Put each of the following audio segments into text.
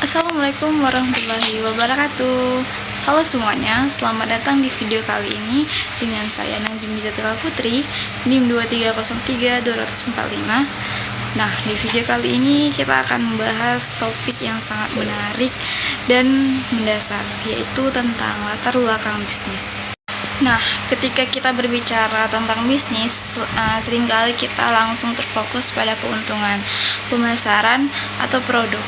Assalamualaikum warahmatullahi wabarakatuh. Halo semuanya, selamat datang di video kali ini dengan saya Najmi Zatila Putri, NIM 2303245. Nah, di video kali ini kita akan membahas topik yang sangat menarik dan mendasar, yaitu tentang latar belakang bisnis. Nah, ketika kita berbicara tentang bisnis, seringkali kita langsung terfokus pada keuntungan, pemasaran, atau produk.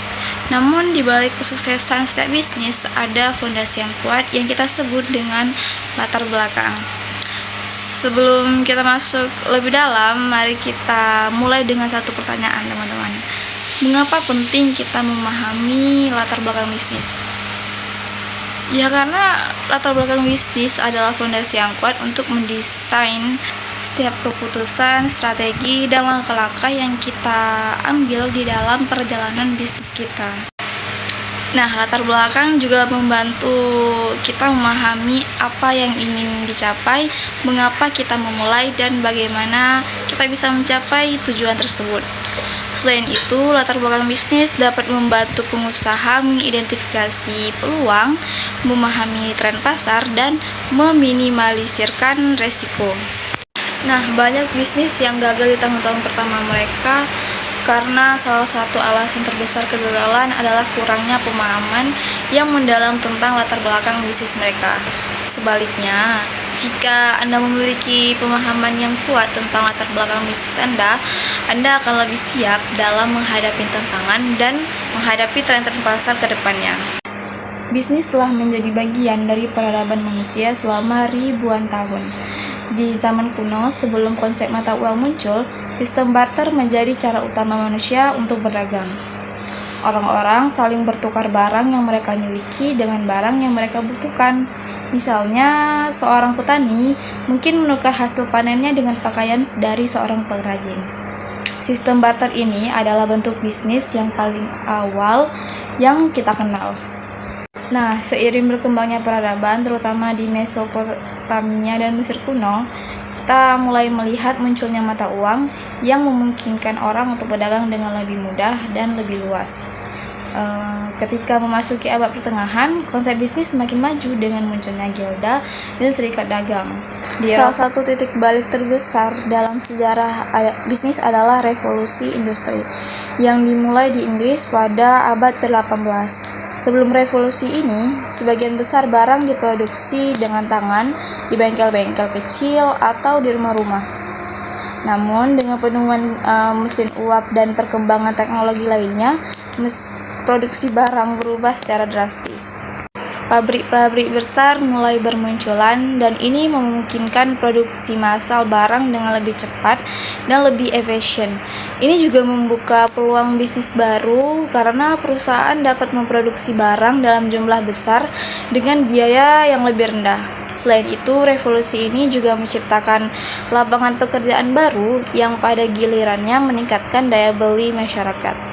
Namun, di balik kesuksesan setiap bisnis, ada fondasi yang kuat yang kita sebut dengan latar belakang. Sebelum kita masuk lebih dalam, mari kita mulai dengan satu pertanyaan, teman-teman. Mengapa penting kita memahami latar belakang bisnis? Ya, karena latar belakang bisnis adalah fondasi yang kuat untuk mendesain setiap keputusan, strategi, dan langkah-langkah yang kita ambil di dalam perjalanan bisnis kita. Nah, latar belakang juga membantu kita memahami apa yang ingin dicapai, mengapa kita memulai, dan bagaimana kita bisa mencapai tujuan tersebut. Selain itu, latar belakang bisnis dapat membantu pengusaha mengidentifikasi peluang, memahami tren pasar, dan meminimalisirkan resiko. Nah, banyak bisnis yang gagal di tahun-tahun pertama mereka karena salah satu alasan terbesar kegagalan adalah kurangnya pemahaman yang mendalam tentang latar belakang bisnis mereka. Sebaliknya, jika Anda memiliki pemahaman yang kuat tentang latar belakang bisnis Anda akan lebih siap dalam menghadapi tantangan dan menghadapi tren-tren pasar ke depannya. Bisnis telah menjadi bagian dari peradaban manusia selama ribuan tahun. Di zaman kuno, sebelum konsep mata uang muncul, sistem barter menjadi cara utama manusia untuk berdagang. Orang-orang saling bertukar barang yang mereka miliki dengan barang yang mereka butuhkan. Misalnya, seorang petani mungkin menukar hasil panennya dengan pakaian dari seorang pengrajin. Sistem barter ini adalah bentuk bisnis yang paling awal yang kita kenal. Nah, seiring berkembangnya peradaban, terutama di Mesopotamia dan Mesir kuno, kita mulai melihat munculnya mata uang yang memungkinkan orang untuk berdagang dengan lebih mudah dan lebih luas. Ketika memasuki abad pertengahan, konsep bisnis semakin maju dengan munculnya gilda dan serikat dagang. Salah satu titik balik terbesar dalam sejarah bisnis adalah revolusi industri yang dimulai di Inggris pada abad ke-18. Sebelum revolusi ini, sebagian besar barang diproduksi dengan tangan di bengkel-bengkel kecil atau di rumah-rumah. Namun, dengan penemuan mesin uap dan perkembangan teknologi lainnya, produksi barang berubah secara drastis. Pabrik-pabrik besar mulai bermunculan dan ini memungkinkan produksi massal barang dengan lebih cepat dan lebih efisien. Ini juga membuka peluang bisnis baru karena perusahaan dapat memproduksi barang dalam jumlah besar dengan biaya yang lebih rendah. Selain itu, revolusi ini juga menciptakan lapangan pekerjaan baru yang pada gilirannya meningkatkan daya beli masyarakat.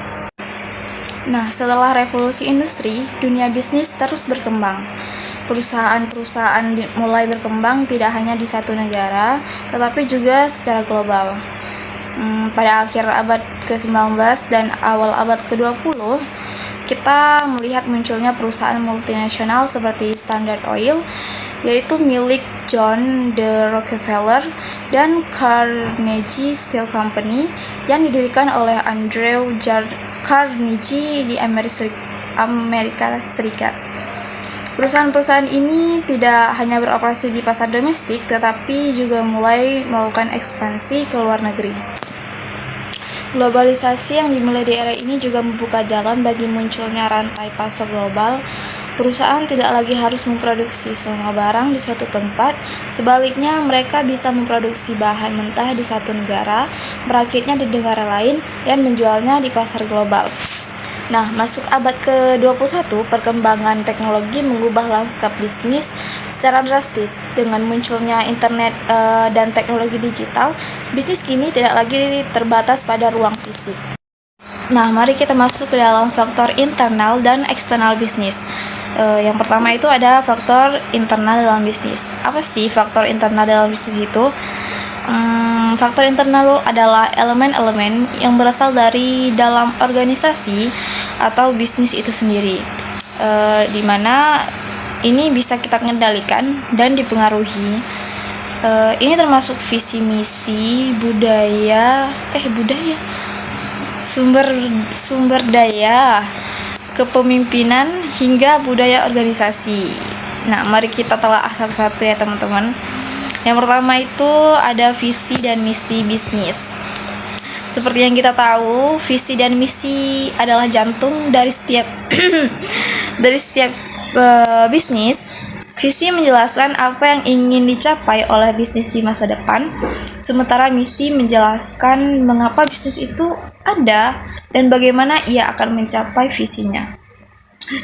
Nah, setelah revolusi industri, dunia bisnis terus berkembang. Perusahaan-perusahaan mulai berkembang tidak hanya di satu negara, tetapi juga secara global. Pada akhir abad ke-19 dan awal abad ke-20, kita melihat munculnya perusahaan multinasional seperti Standard Oil, yaitu milik John D. Rockefeller, dan Carnegie Steel Company yang didirikan oleh Andrew Carnegie di Amerika Serikat. Perusahaan-perusahaan ini tidak hanya beroperasi di pasar domestik, tetapi juga mulai melakukan ekspansi ke luar negeri. Globalisasi yang dimulai di era ini juga membuka jalan bagi munculnya rantai pasok global. Perusahaan tidak lagi harus memproduksi semua barang di suatu tempat, sebaliknya mereka bisa memproduksi bahan mentah di satu negara, merakitnya di negara lain, dan menjualnya di pasar global. Nah, masuk abad ke-21, perkembangan teknologi mengubah lanskap bisnis secara drastis. Dengan munculnya internet dan teknologi digital, bisnis kini tidak lagi terbatas pada ruang fisik. Nah, mari kita masuk ke dalam faktor internal dan eksternal bisnis. Yang pertama itu ada faktor internal dalam bisnis. Apa sih faktor internal dalam bisnis itu? Faktor internal adalah elemen-elemen yang berasal dari dalam organisasi atau bisnis itu sendiri, di mana ini bisa kita kendalikan dan dipengaruhi. Ini termasuk visi misi, sumber daya, kepemimpinan hingga budaya organisasi. Nah, mari kita telah satu-satu ya teman-teman. Yang pertama itu ada visi dan misi bisnis. Seperti yang kita tahu, visi dan misi adalah jantung dari setiap bisnis. Visi menjelaskan apa yang ingin dicapai oleh bisnis di masa depan, sementara misi menjelaskan mengapa bisnis itu ada dan bagaimana ia akan mencapai visinya.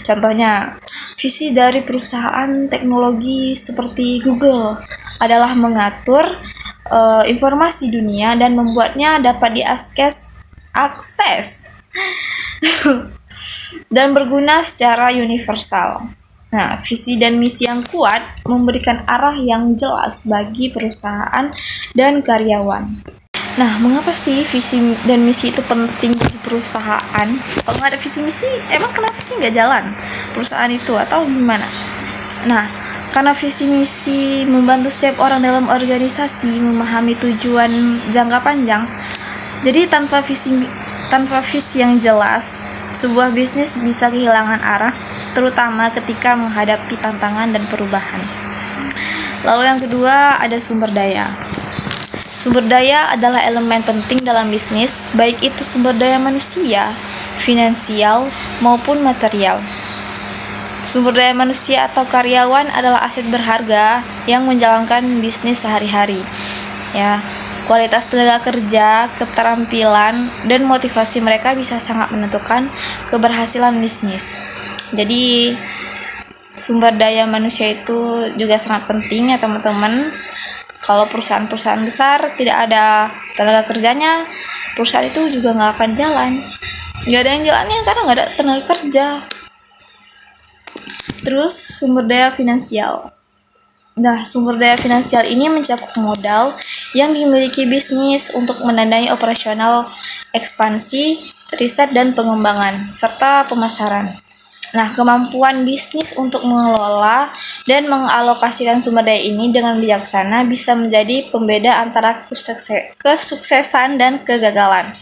Contohnya, visi dari perusahaan teknologi seperti Google adalah mengatur informasi dunia dan membuatnya dapat diakses dan berguna secara universal. Nah, visi dan misi yang kuat memberikan arah yang jelas bagi perusahaan dan karyawan. Nah, mengapa sih visi dan misi itu penting bagi perusahaan? Kalau nggak ada visi misi, emang kenapa sih nggak jalan perusahaan itu atau gimana? Nah, karena visi misi membantu setiap orang dalam organisasi memahami tujuan jangka panjang. Jadi tanpa visi yang jelas, sebuah bisnis bisa kehilangan arah, terutama ketika menghadapi tantangan dan perubahan. Lalu yang kedua ada sumber daya. Sumber daya adalah elemen penting dalam bisnis, baik itu sumber daya manusia, finansial, maupun material. Sumber daya manusia atau karyawan adalah aset berharga yang menjalankan bisnis sehari-hari. Ya, kualitas tenaga kerja, keterampilan, dan motivasi mereka bisa sangat menentukan keberhasilan bisnis. Jadi, sumber daya manusia itu juga sangat penting ya teman-teman. Kalau perusahaan-perusahaan besar tidak ada tenaga kerjanya, perusahaan itu juga nggak akan jalan. Nggak ada yang jalannya karena nggak ada tenaga kerja. Terus sumber daya finansial. Nah, sumber daya finansial ini mencakup modal yang dimiliki bisnis untuk mendanai operasional, ekspansi, riset dan pengembangan, serta pemasaran. Nah, kemampuan bisnis untuk mengelola dan mengalokasikan sumber daya ini dengan bijaksana bisa menjadi pembeda antara kesuksesan dan kegagalan.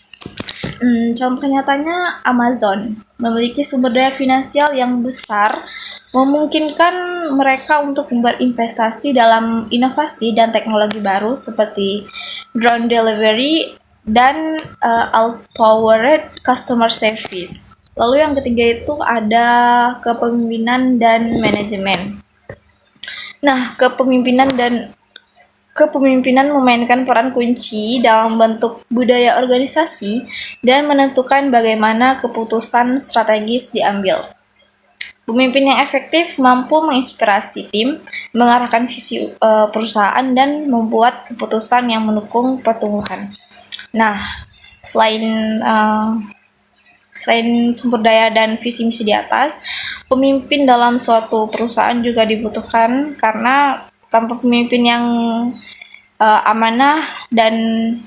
Contoh nyatanya Amazon memiliki sumber daya finansial yang besar, memungkinkan mereka untuk berinvestasi dalam inovasi dan teknologi baru seperti drone delivery dan outpowered customer service. Lalu yang ketiga itu ada kepemimpinan dan manajemen. Nah, kepemimpinan memainkan peran kunci dalam bentuk budaya organisasi dan menentukan bagaimana keputusan strategis diambil. Pemimpin yang efektif mampu menginspirasi tim, mengarahkan visi perusahaan, dan membuat keputusan yang mendukung pertumbuhan. Nah, selain sumber daya dan visi misi di atas, pemimpin dalam suatu perusahaan juga dibutuhkan karena tanpa pemimpin yang amanah dan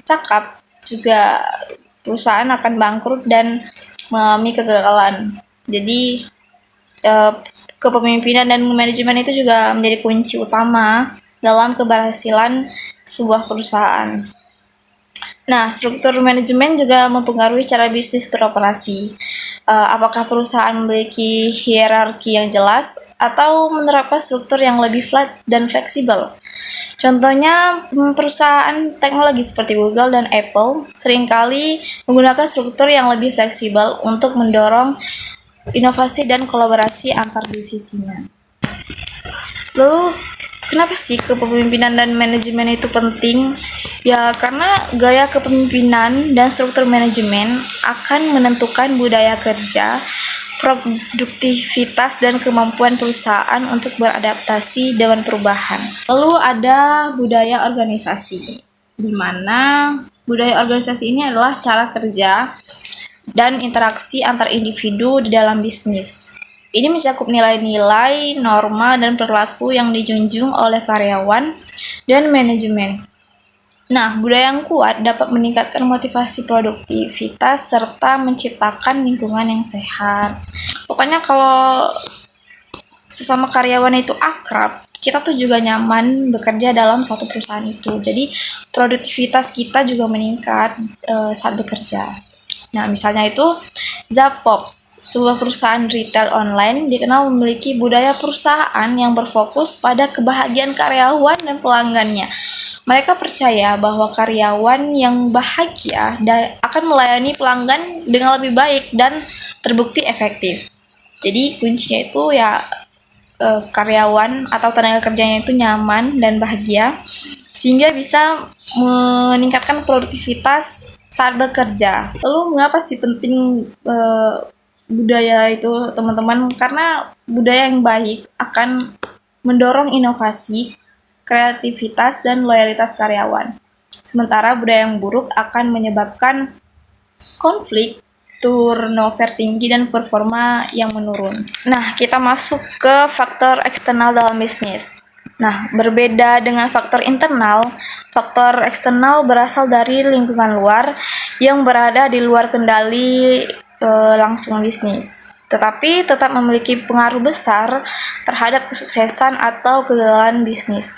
cakap, juga perusahaan akan bangkrut dan mengalami kegagalan. Jadi kepemimpinan dan manajemen itu juga menjadi kunci utama dalam keberhasilan sebuah perusahaan. Nah, struktur manajemen juga mempengaruhi cara bisnis beroperasi. Apakah perusahaan memiliki hierarki yang jelas atau menerapkan struktur yang lebih flat dan fleksibel? Contohnya, perusahaan teknologi seperti Google dan Apple seringkali menggunakan struktur yang lebih fleksibel untuk mendorong inovasi dan kolaborasi antar divisinya. Lalu, kenapa sih kepemimpinan dan manajemen itu penting? Ya, karena gaya kepemimpinan dan struktur manajemen akan menentukan budaya kerja, produktivitas, dan kemampuan perusahaan untuk beradaptasi dengan perubahan. Lalu ada budaya organisasi, di mana budaya organisasi ini adalah cara kerja dan interaksi antar individu di dalam bisnis. Ini mencakup nilai-nilai, norma, dan perilaku yang dijunjung oleh karyawan dan manajemen. Nah, budaya yang kuat dapat meningkatkan motivasi produktivitas serta menciptakan lingkungan yang sehat. Pokoknya kalau sesama karyawan itu akrab, kita tuh juga nyaman bekerja dalam satu perusahaan itu. Jadi produktivitas kita juga meningkat saat bekerja. Nah, misalnya itu Zapops, sebuah perusahaan retail online dikenal memiliki budaya perusahaan yang berfokus pada kebahagiaan karyawan dan pelanggannya. Mereka percaya bahwa karyawan yang bahagia akan melayani pelanggan dengan lebih baik dan terbukti efektif. Jadi kuncinya itu ya karyawan atau tenaga kerjanya itu nyaman dan bahagia sehingga bisa meningkatkan produktivitas saat bekerja. Lalu mengapa sih penting budaya itu teman-teman? Karena budaya yang baik akan mendorong inovasi, kreativitas, dan loyalitas karyawan. Sementara budaya yang buruk akan menyebabkan konflik, turnover tinggi, dan performa yang menurun. Nah, kita masuk ke faktor eksternal dalam bisnis. Nah, berbeda dengan faktor internal, faktor eksternal berasal dari lingkungan luar yang berada di luar kendali langsung bisnis, tetapi tetap memiliki pengaruh besar terhadap kesuksesan atau kegagalan bisnis.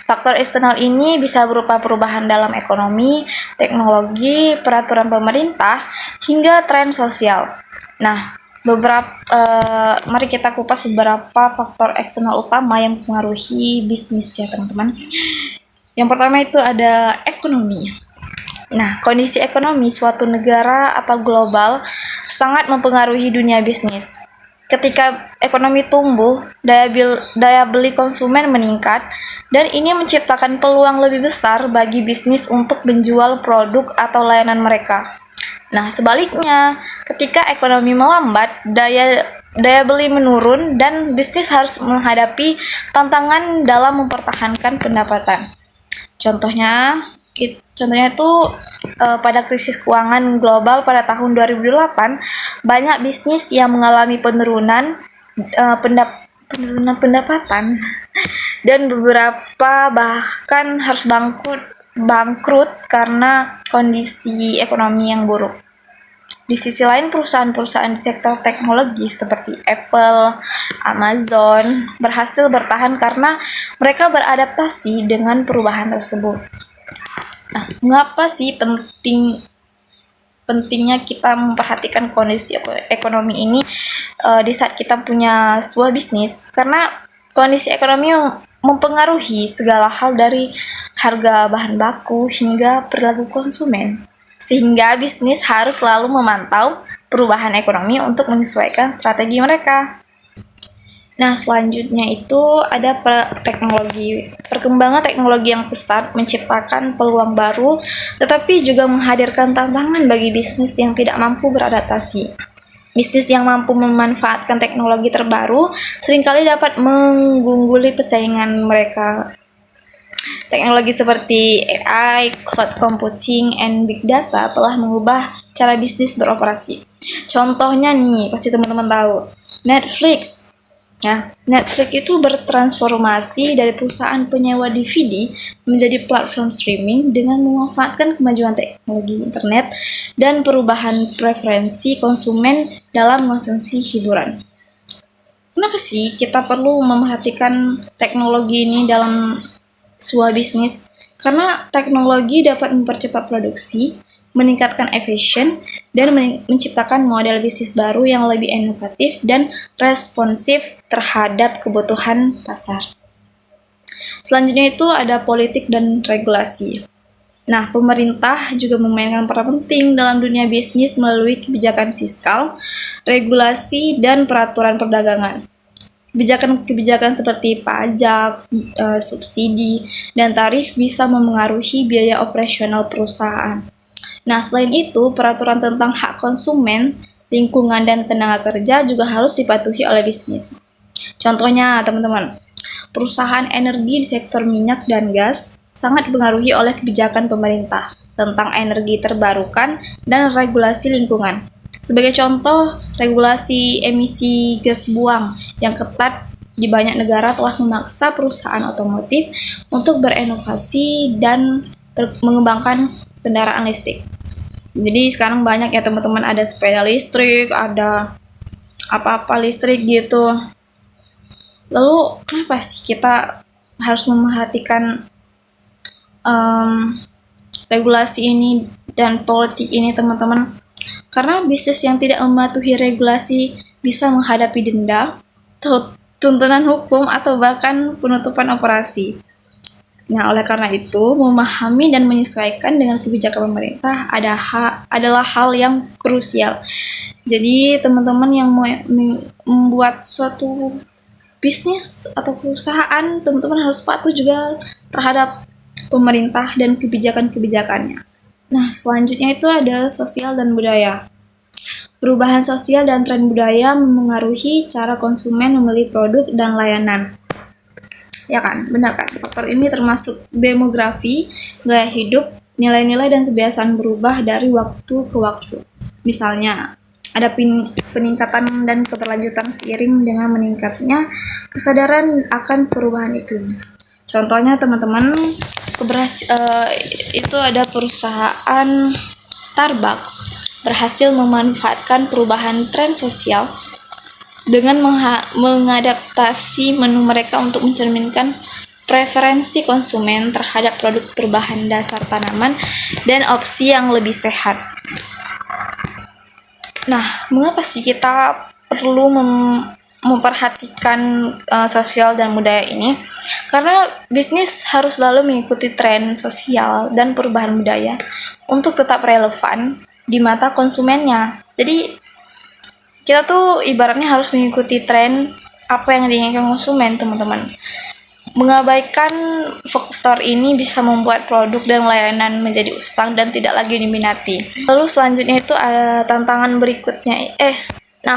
Faktor eksternal ini bisa berupa perubahan dalam ekonomi, teknologi, peraturan pemerintah, hingga tren sosial. Nah, mari kita kupas beberapa faktor eksternal utama yang mempengaruhi bisnis ya teman-teman. Yang pertama itu ada ekonomi. Nah, kondisi ekonomi suatu negara atau global sangat mempengaruhi dunia bisnis. Ketika ekonomi tumbuh, daya beli konsumen meningkat, dan ini menciptakan peluang lebih besar bagi bisnis untuk menjual produk atau layanan mereka. Nah, sebaliknya, ketika ekonomi melambat, daya beli menurun, dan bisnis harus menghadapi tantangan dalam mempertahankan pendapatan. Contohnya itu pada krisis keuangan global pada tahun 2008, banyak bisnis yang mengalami penurunan pendapatan dan beberapa bahkan harus bangkrut karena kondisi ekonomi yang buruk. Di sisi lain, perusahaan-perusahaan di sektor teknologi seperti Apple, Amazon berhasil bertahan karena mereka beradaptasi dengan perubahan tersebut. Nah, mengapa sih pentingnya kita memperhatikan kondisi ekonomi ini di saat kita punya sebuah bisnis? Karena kondisi ekonomi mempengaruhi segala hal dari harga bahan baku hingga perilaku konsumen, sehingga bisnis harus selalu memantau perubahan ekonomi untuk menyesuaikan strategi mereka. Nah, selanjutnya itu ada teknologi. Perkembangan teknologi yang pesat menciptakan peluang baru, tetapi juga menghadirkan tantangan bagi bisnis yang tidak mampu beradaptasi. Bisnis yang mampu memanfaatkan teknologi terbaru seringkali dapat mengungguli persaingan mereka. Teknologi seperti AI, cloud computing, and big data telah mengubah cara bisnis beroperasi. Contohnya nih, pasti teman-teman tahu, Netflix. Nah, Netflix itu bertransformasi dari perusahaan penyewa DVD menjadi platform streaming dengan memanfaatkan kemajuan teknologi internet dan perubahan preferensi konsumen dalam mengonsumsi hiburan. Kenapa sih kita perlu memperhatikan teknologi ini dalam sebuah bisnis? Karena teknologi dapat mempercepat produksi, meningkatkan efisien, dan menciptakan model bisnis baru yang lebih inovatif dan responsif terhadap kebutuhan pasar. Selanjutnya itu ada politik dan regulasi. Nah, pemerintah juga memainkan peran penting dalam dunia bisnis melalui kebijakan fiskal, regulasi, dan peraturan perdagangan. Kebijakan seperti pajak, subsidi, dan tarif bisa memengaruhi biaya operasional perusahaan. Nah, selain itu, peraturan tentang hak konsumen, lingkungan, dan tenaga kerja juga harus dipatuhi oleh bisnis. Contohnya, teman-teman, perusahaan energi di sektor minyak dan gas sangat dipengaruhi oleh kebijakan pemerintah tentang energi terbarukan dan regulasi lingkungan. Sebagai contoh, regulasi emisi gas buang yang ketat di banyak negara telah memaksa perusahaan otomotif untuk berinovasi dan mengembangkan kendaraan listrik. Jadi sekarang banyak ya teman-teman, ada sepeda listrik, ada apa-apa listrik gitu. Lalu kenapa sih kita harus memerhatikan regulasi ini dan politik ini teman-teman? Karena bisnis yang tidak mematuhi regulasi bisa menghadapi denda, tuntunan hukum, atau bahkan penutupan operasi. Nah, oleh karena itu, memahami dan menyesuaikan dengan kebijakan pemerintah adalah hal yang krusial. Jadi, teman-teman yang mau membuat suatu bisnis atau perusahaan, teman-teman harus patuh juga terhadap pemerintah dan kebijakan-kebijakannya. Nah, selanjutnya itu ada sosial dan budaya. Perubahan sosial dan tren budaya memengaruhi cara konsumen memilih produk dan layanan. Ya kan, benar kan? Faktor ini termasuk demografi, gaya hidup, nilai-nilai dan kebiasaan berubah dari waktu ke waktu. Misalnya, ada peningkatan dan keberlanjutan seiring dengan meningkatnya kesadaran akan perubahan iklim. Contohnya teman-teman, itu ada perusahaan Starbucks berhasil memanfaatkan perubahan tren sosial dengan mengadaptasi menu mereka untuk mencerminkan preferensi konsumen terhadap produk berbahan dasar tanaman dan opsi yang lebih sehat. Nah, mengapa sih kita perlu memperhatikan sosial dan budaya ini? Karena bisnis harus selalu mengikuti tren sosial dan perubahan budaya untuk tetap relevan di mata konsumennya. Jadi kita tuh ibaratnya harus mengikuti tren apa yang diinginkan konsumen, teman-teman. Mengabaikan faktor ini bisa membuat produk dan layanan menjadi usang dan tidak lagi diminati. Lalu selanjutnya itu ada tantangan berikutnya.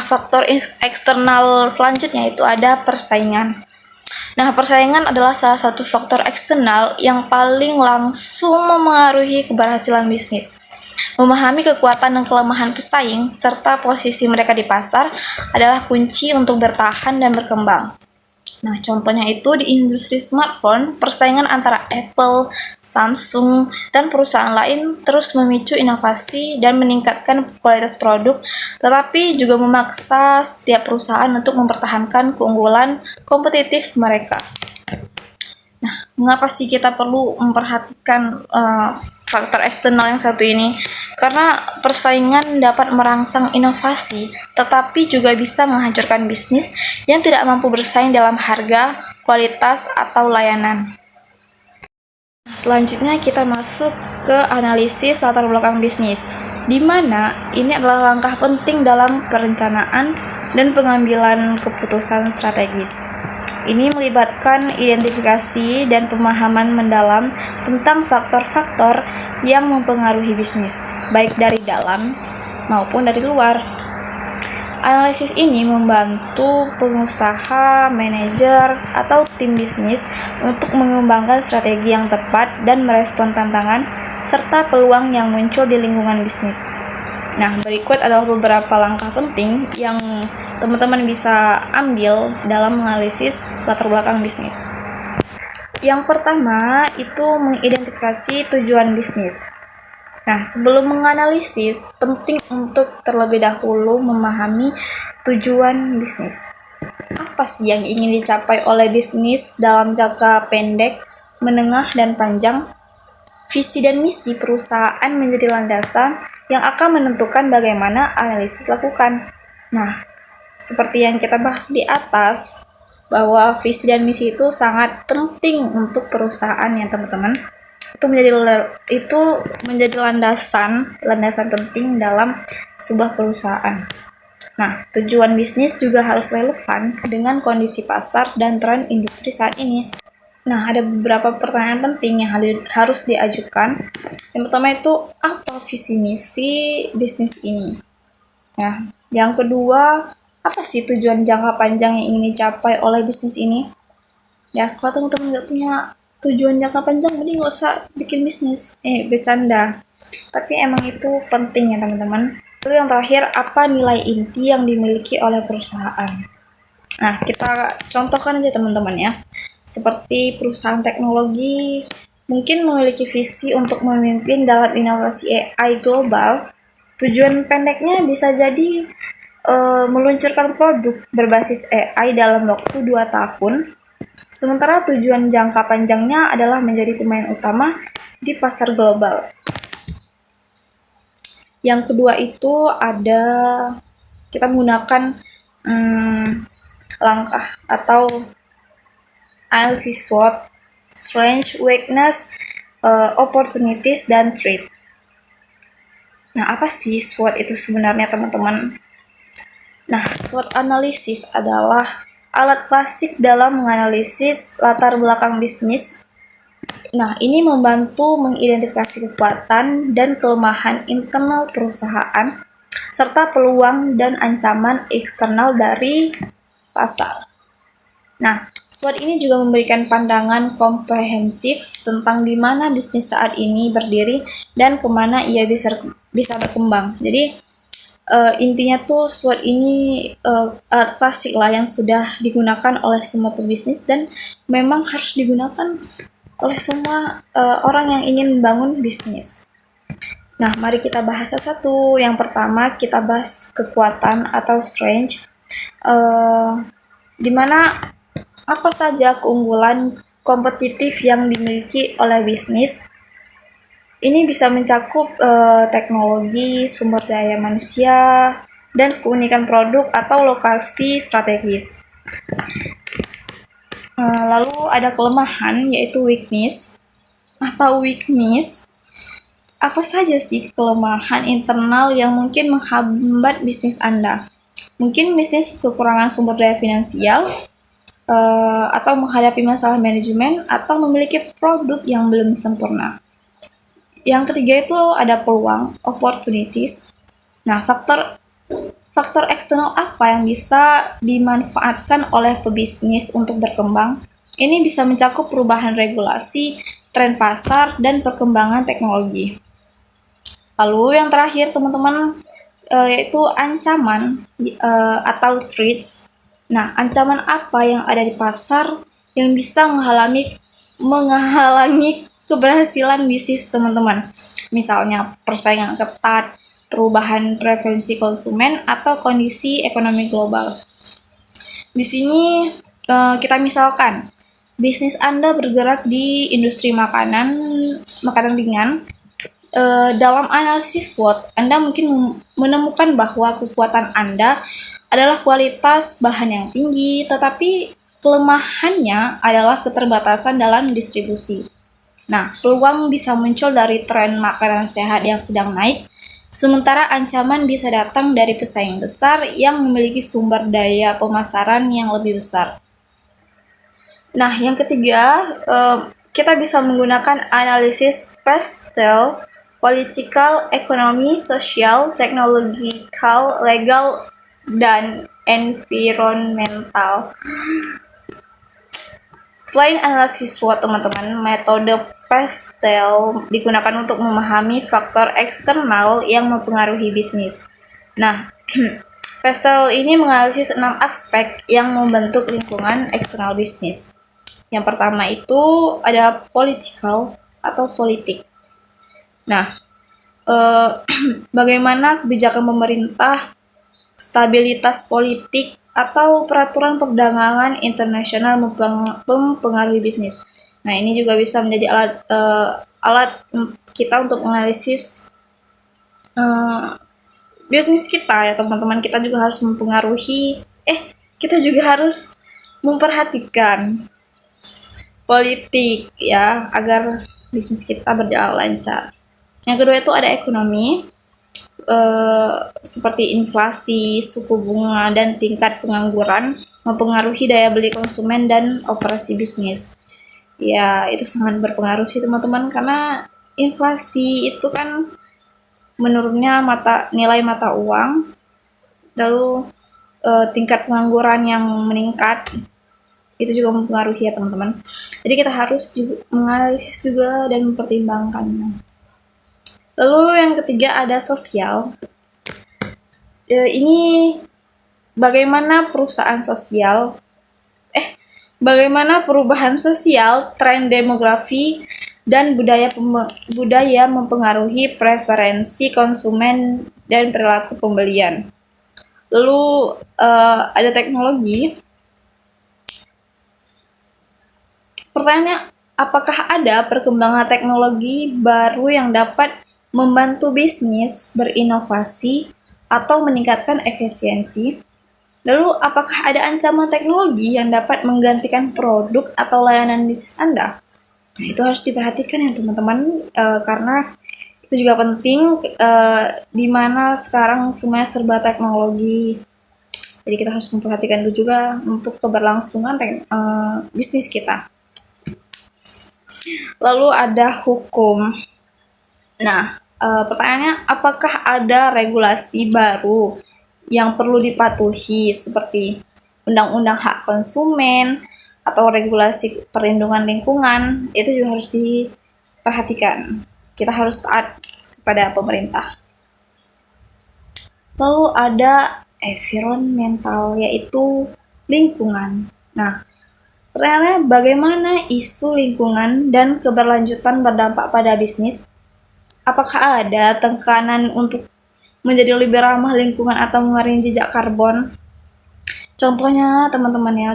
Faktor eksternal selanjutnya itu ada persaingan. Nah, persaingan adalah salah satu faktor eksternal yang paling langsung memengaruhi keberhasilan bisnis. Memahami kekuatan dan kelemahan pesaing serta posisi mereka di pasar adalah kunci untuk bertahan dan berkembang. Nah, contohnya itu di industri smartphone, persaingan antara Apple, Samsung, dan perusahaan lain terus memicu inovasi dan meningkatkan kualitas produk, tetapi juga memaksa setiap perusahaan untuk mempertahankan keunggulan kompetitif mereka. Nah, mengapa sih kita perlu memperhatikan faktor eksternal yang satu ini? Karena persaingan dapat merangsang inovasi, tetapi juga bisa menghancurkan bisnis yang tidak mampu bersaing dalam harga, kualitas, atau layanan. Selanjutnya kita masuk ke analisis latar belakang bisnis, di mana ini adalah langkah penting dalam perencanaan dan pengambilan keputusan strategis. Ini melibatkan identifikasi dan pemahaman mendalam tentang faktor-faktor yang mempengaruhi bisnis, baik dari dalam maupun dari luar. Analisis ini membantu pengusaha, manajer, atau tim bisnis untuk mengembangkan strategi yang tepat dan merespon tantangan serta peluang yang muncul di lingkungan bisnis. Nah, berikut adalah beberapa langkah penting yang teman-teman bisa ambil dalam menganalisis latar belakang bisnis. Yang pertama itu mengidentifikasi tujuan bisnis. Nah, sebelum menganalisis, penting untuk terlebih dahulu memahami tujuan bisnis. Apa sih yang ingin dicapai oleh bisnis dalam jangka pendek, menengah, dan panjang? Visi dan misi perusahaan menjadi landasan yang akan menentukan bagaimana analisis dilakukan. Nah, seperti yang kita bahas di atas, bahwa visi dan misi itu sangat penting untuk perusahaan ya teman-teman. Itu menjadi landasan penting dalam sebuah perusahaan. Nah, tujuan bisnis juga harus relevan dengan kondisi pasar dan tren industri saat ini. Nah, ada beberapa pertanyaan penting yang harus diajukan. Yang pertama itu, apa visi misi bisnis ini? Nah, yang kedua, apa sih tujuan jangka panjang yang ingin dicapai oleh bisnis ini? Ya, kalau teman-teman nggak punya tujuan jangka panjang, mending nggak usah bikin bisnis. Bercanda. Tapi emang itu penting ya teman-teman. Lalu yang terakhir, apa nilai inti yang dimiliki oleh perusahaan? Nah, kita contohkan aja teman-teman ya. Seperti perusahaan teknologi, mungkin memiliki visi untuk memimpin dalam inovasi AI global. Tujuan pendeknya bisa jadi meluncurkan produk berbasis AI dalam waktu 2 tahun. Sementara tujuan jangka panjangnya adalah menjadi pemain utama di pasar global. Yang kedua itu ada kita menggunakan langkah atau analisis SWOT, strength, weakness, opportunities, dan threat. Nah, apa sih SWOT itu sebenarnya, teman-teman? Nah, SWOT analysis adalah alat klasik dalam menganalisis latar belakang bisnis. Nah, ini membantu mengidentifikasi kekuatan dan kelemahan internal perusahaan, serta peluang dan ancaman eksternal dari pasar. Nah, SWOT ini juga memberikan pandangan komprehensif tentang di mana bisnis saat ini berdiri dan kemana ia bisa berkembang. Jadi, intinya tuh SWOT ini alat klasik lah yang sudah digunakan oleh semua pebisnis dan memang harus digunakan oleh semua orang yang ingin membangun bisnis. Nah, mari kita bahas satu-satu. Yang pertama, kita bahas kekuatan atau strength. Di mana apa saja keunggulan kompetitif yang dimiliki oleh bisnis. Ini bisa mencakup teknologi, sumber daya manusia, dan keunikan produk atau lokasi strategis. Lalu ada kelemahan, yaitu weakness atau weakness. Apa saja sih kelemahan internal yang mungkin menghambat bisnis Anda? Mungkin bisnis kekurangan sumber daya finansial, atau menghadapi masalah manajemen, atau memiliki produk yang belum sempurna. Yang ketiga itu ada peluang, opportunities. Nah, faktor eksternal apa yang bisa dimanfaatkan oleh pebisnis untuk berkembang? Ini bisa mencakup perubahan regulasi, tren pasar, dan perkembangan teknologi. Lalu yang terakhir, teman-teman, yaitu ancaman atau threats. Nah, ancaman apa yang ada di pasar yang bisa menghalangi keberhasilan bisnis teman-teman? Misalnya persaingan ketat, perubahan preferensi konsumen, atau kondisi ekonomi global. Di sini kita misalkan bisnis Anda bergerak di industri makanan ringan. Dalam analisis SWOT, Anda mungkin menemukan bahwa kekuatan Anda adalah kualitas bahan yang tinggi, tetapi kelemahannya adalah keterbatasan dalam distribusi. Nah, peluang bisa muncul dari tren makanan sehat yang sedang naik, sementara ancaman bisa datang dari pesaing besar yang memiliki sumber daya pemasaran yang lebih besar. Nah, yang ketiga, kita bisa menggunakan analisis PESTEL, political, ekonomi, sosial, teknological, legal, dan environmental. Selain analisis SWOT, teman-teman, metode PESTEL digunakan untuk memahami faktor eksternal yang mempengaruhi bisnis. Nah, PESTEL ini menganalisis 6 aspek yang membentuk lingkungan eksternal bisnis. Yang pertama itu ada political atau politik. Nah, bagaimana kebijakan pemerintah, stabilitas politik, atau peraturan perdagangan internasional mempengaruhi bisnis. Nah, ini juga bisa menjadi alat kita untuk menganalisis bisnis kita ya teman-teman. Kita juga harus kita juga harus memperhatikan politik ya agar bisnis kita berjalan lancar. Yang kedua itu ada ekonomi, seperti inflasi, suku bunga, dan tingkat pengangguran mempengaruhi daya beli konsumen dan operasi bisnis. Ya, itu sangat berpengaruh sih teman-teman, karena inflasi itu kan menurunnya nilai mata uang, lalu tingkat pengangguran yang meningkat, itu juga mempengaruhi ya teman-teman. Jadi kita harus juga menganalisis juga dan mempertimbangkannya. Lalu yang ketiga ada sosial. Ini bagaimana bagaimana perubahan sosial, tren demografi, dan budaya mempengaruhi preferensi konsumen dan perilaku pembelian. Lalu ada teknologi. Pertanyaannya, apakah ada perkembangan teknologi baru yang dapat membantu bisnis berinovasi atau meningkatkan efisiensi? Lalu, apakah ada ancaman teknologi yang dapat menggantikan produk atau layanan bisnis Anda? Nah, itu harus diperhatikan ya teman-teman, karena itu juga penting, di mana sekarang semuanya serba teknologi. Jadi kita harus memperhatikan itu juga untuk keberlangsungan bisnis kita. Lalu ada hukum. Nah, pertanyaannya, apakah ada regulasi baru yang perlu dipatuhi seperti undang-undang hak konsumen atau regulasi perlindungan lingkungan? Itu juga harus diperhatikan. Kita harus taat kepada pemerintah. Lalu ada environmental, yaitu lingkungan. Nah, pertanyaannya, bagaimana isu lingkungan dan keberlanjutan berdampak pada bisnis? Apakah ada tekanan untuk menjadi lebih ramah lingkungan atau mengurangi jejak karbon? Contohnya, teman-teman ya,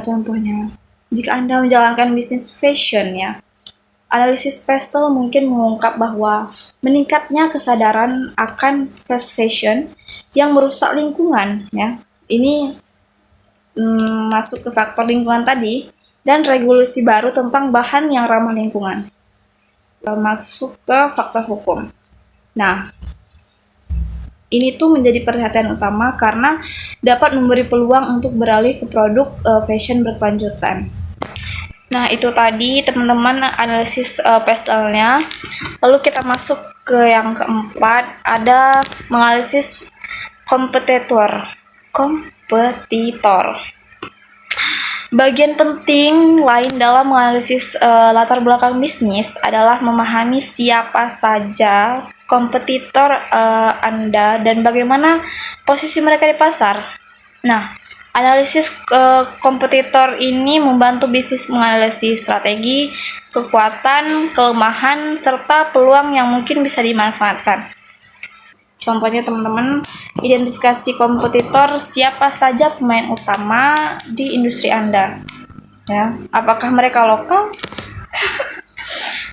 jika Anda menjalankan bisnis fashion ya, analisis Pestel mungkin mengungkap bahwa meningkatnya kesadaran akan fast fashion yang merusak lingkungan ya. Ini masuk ke faktor lingkungan tadi, dan regulasi baru tentang bahan yang ramah lingkungan. Masuk ke faktor hukum. Nah, ini tuh menjadi perhatian utama karena dapat memberi peluang untuk beralih ke produk fashion berkelanjutan. Nah, itu tadi teman-teman analisis Pestelnya. Lalu kita masuk ke yang keempat, ada menganalisis kompetitor. Bagian penting lain dalam menganalisis latar belakang bisnis adalah memahami siapa saja kompetitor Anda dan bagaimana posisi mereka di pasar. Nah, analisis kompetitor ini membantu bisnis menganalisis strategi, kekuatan, kelemahan, serta peluang yang mungkin bisa dimanfaatkan. Contohnya teman-teman, identifikasi kompetitor, siapa saja pemain utama di industri Anda. Ya, apakah mereka lokal,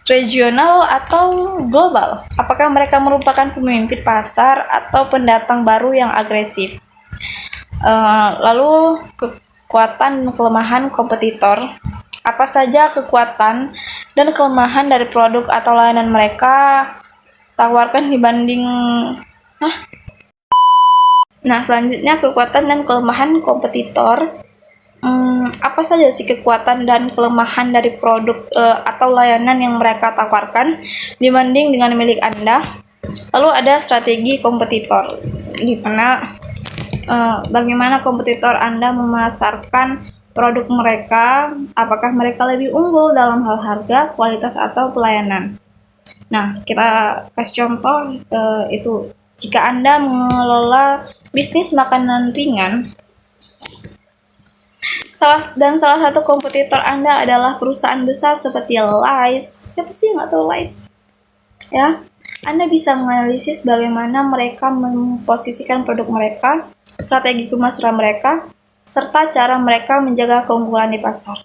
regional, atau global? Apakah mereka merupakan pemimpin pasar atau pendatang baru yang agresif? Lalu kekuatan dan kelemahan kompetitor. Apa saja kekuatan dan kelemahan dari produk atau layanan mereka tawarkan dibanding Nah, selanjutnya kekuatan dan kelemahan kompetitor. Apa saja sih kekuatan dan kelemahan dari produk atau layanan yang mereka tawarkan dibanding dengan milik Anda? Lalu ada strategi kompetitor, di mana bagaimana kompetitor Anda memasarkan produk mereka, apakah mereka lebih unggul dalam hal harga, kualitas, atau pelayanan. Nah, kita kasih contoh itu. Jika Anda mengelola bisnis makanan ringan, salah satu kompetitor Anda adalah perusahaan besar seperti Lays. Siapa sih yang nggak tahu Lays? Ya, Anda bisa menganalisis bagaimana mereka memposisikan produk mereka, strategi pemasaran mereka, serta cara mereka menjaga keunggulan di pasar.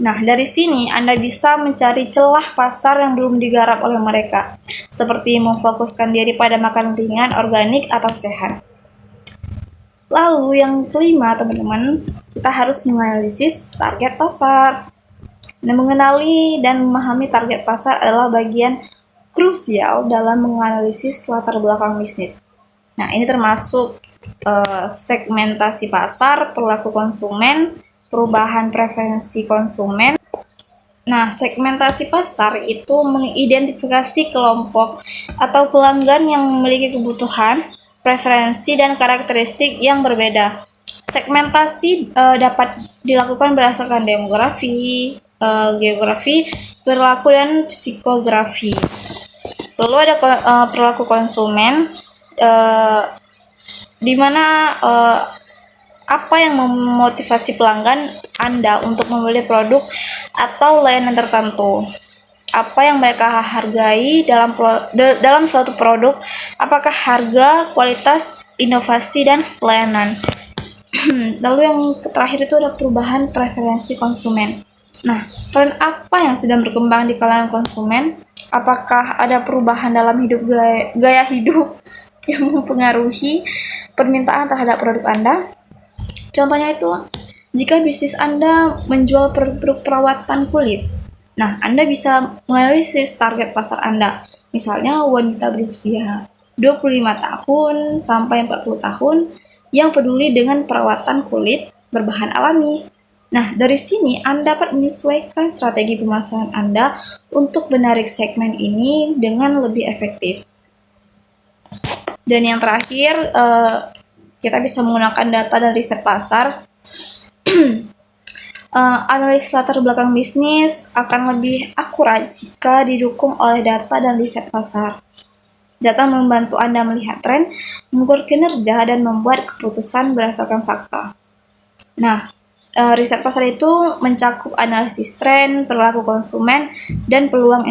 Nah, dari sini Anda bisa mencari celah pasar yang belum digarap oleh mereka, seperti memfokuskan diri pada makanan ringan, organik, atau sehat. Lalu yang kelima, teman-teman, kita harus menganalisis target pasar. Nah, mengenali dan memahami target pasar adalah bagian krusial dalam menganalisis latar belakang bisnis. Nah, ini termasuk segmentasi pasar, perilaku konsumen, perubahan preferensi konsumen. Nah, segmentasi pasar itu mengidentifikasi kelompok atau pelanggan yang memiliki kebutuhan, preferensi, dan karakteristik yang berbeda. Segmentasi dapat dilakukan berdasarkan demografi, geografi, perilaku, dan psikografi. Lalu ada perilaku konsumen, di mana apa yang memotivasi pelanggan Anda untuk membeli produk atau layanan tertentu. apa yang mereka hargai dalam suatu produk, apakah harga, kualitas, inovasi, dan pelayanan. Lalu yang terakhir itu ada perubahan preferensi konsumen. Nah, tren apa yang sedang berkembang di kalangan konsumen? Apakah ada perubahan dalam gaya hidup yang mempengaruhi permintaan terhadap produk Anda? Contohnya itu, jika bisnis Anda menjual produk perawatan kulit, nah Anda bisa menganalisis target pasar Anda, misalnya wanita berusia 25 tahun sampai 40 tahun yang peduli dengan perawatan kulit berbahan alami. Nah, dari sini Anda dapat menyesuaikan strategi pemasaran Anda untuk menarik segmen ini dengan lebih efektif. Dan yang terakhir, kita bisa menggunakan data dan riset pasar. Analisis latar belakang bisnis akan lebih akurat jika didukung oleh data dan riset pasar. Data membantu Anda melihat tren, mengukur kinerja, dan membuat keputusan berdasarkan fakta. Nah, riset pasar itu mencakup analisis tren, perilaku konsumen, dan peluang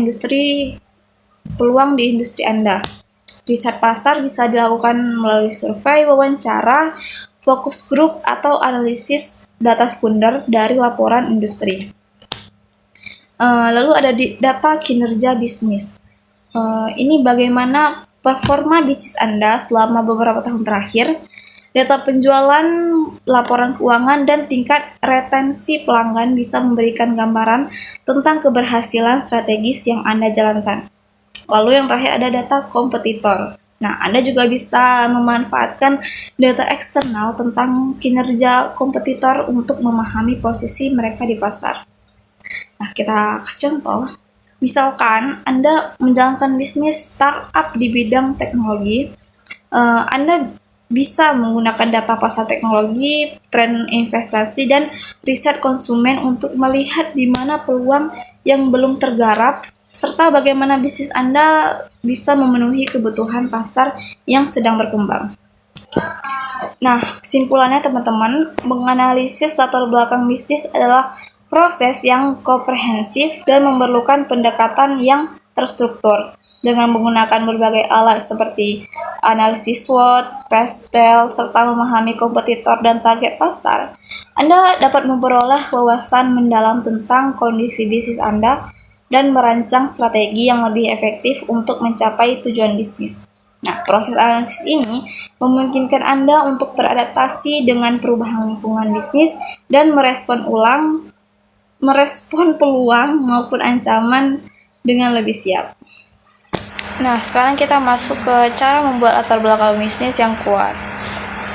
di industri Anda. Riset pasar bisa dilakukan melalui survei, wawancara, focus group, atau analisis data sekunder dari laporan industri. Lalu ada data kinerja bisnis. Ini bagaimana performa bisnis Anda selama beberapa tahun terakhir, data penjualan, laporan keuangan, dan tingkat retensi pelanggan bisa memberikan gambaran tentang keberhasilan strategis yang Anda jalankan. Lalu yang terakhir ada data kompetitor. Nah, Anda juga bisa memanfaatkan data eksternal tentang kinerja kompetitor untuk memahami posisi mereka di pasar. Nah, kita kasih contoh. Misalkan Anda menjalankan bisnis startup di bidang teknologi, Anda bisa menggunakan data pasar teknologi, tren investasi, dan riset konsumen untuk melihat di mana peluang yang belum tergarap, serta bagaimana bisnis Anda bisa memenuhi kebutuhan pasar yang sedang berkembang. Nah, kesimpulannya teman-teman, menganalisis latar belakang bisnis adalah proses yang komprehensif dan memerlukan pendekatan yang terstruktur. Dengan menggunakan berbagai alat seperti analisis SWOT, PESTEL, serta memahami kompetitor dan target pasar, Anda dapat memperoleh wawasan mendalam tentang kondisi bisnis Anda dan merancang strategi yang lebih efektif untuk mencapai tujuan bisnis. Nah, proses analisis ini memungkinkan Anda untuk beradaptasi dengan perubahan lingkungan bisnis dan merespon peluang maupun ancaman dengan lebih siap. Nah, sekarang kita masuk ke cara membuat latar belakang bisnis yang kuat.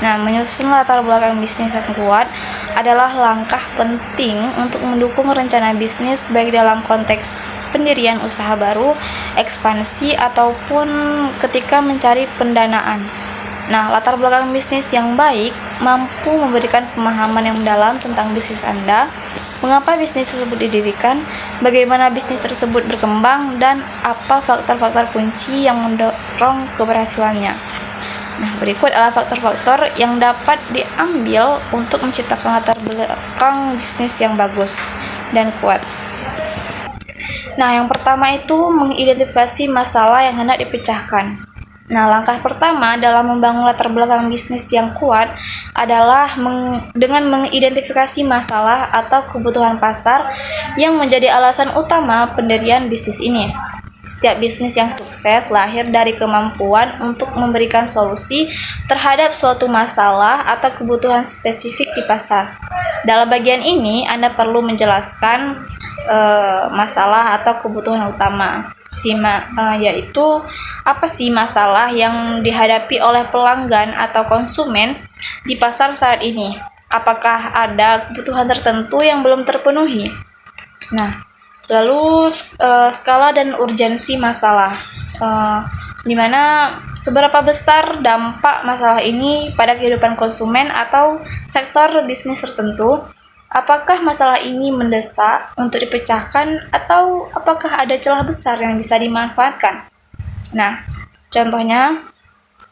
Nah, menyusun latar belakang bisnis yang kuat adalah langkah penting untuk mendukung rencana bisnis baik dalam konteks pendirian usaha baru, ekspansi, ataupun ketika mencari pendanaan. Nah, latar belakang bisnis yang baik mampu memberikan pemahaman yang mendalam tentang bisnis Anda, mengapa bisnis tersebut didirikan, bagaimana bisnis tersebut berkembang, dan apa faktor-faktor kunci yang mendorong keberhasilannya. Nah, berikut adalah faktor-faktor yang dapat diambil untuk menciptakan latar belakang bisnis yang bagus dan kuat. Nah, yang pertama itu mengidentifikasi masalah yang hendak dipecahkan. Nah, langkah pertama dalam membangun latar belakang bisnis yang kuat adalah dengan mengidentifikasi masalah atau kebutuhan pasar yang menjadi alasan utama pendirian bisnis ini. Setiap bisnis yang sukses lahir dari kemampuan untuk memberikan solusi terhadap suatu masalah atau kebutuhan spesifik di pasar. Dalam bagian ini, Anda perlu menjelaskan masalah atau kebutuhan utama. Yaitu apa sih masalah yang dihadapi oleh pelanggan atau konsumen di pasar saat ini? Apakah ada kebutuhan tertentu yang belum terpenuhi? Nah, lalu skala dan urgensi masalah, di mana seberapa besar dampak masalah ini pada kehidupan konsumen atau sektor bisnis tertentu? Apakah masalah ini mendesak untuk dipecahkan atau apakah ada celah besar yang bisa dimanfaatkan? Nah, contohnya,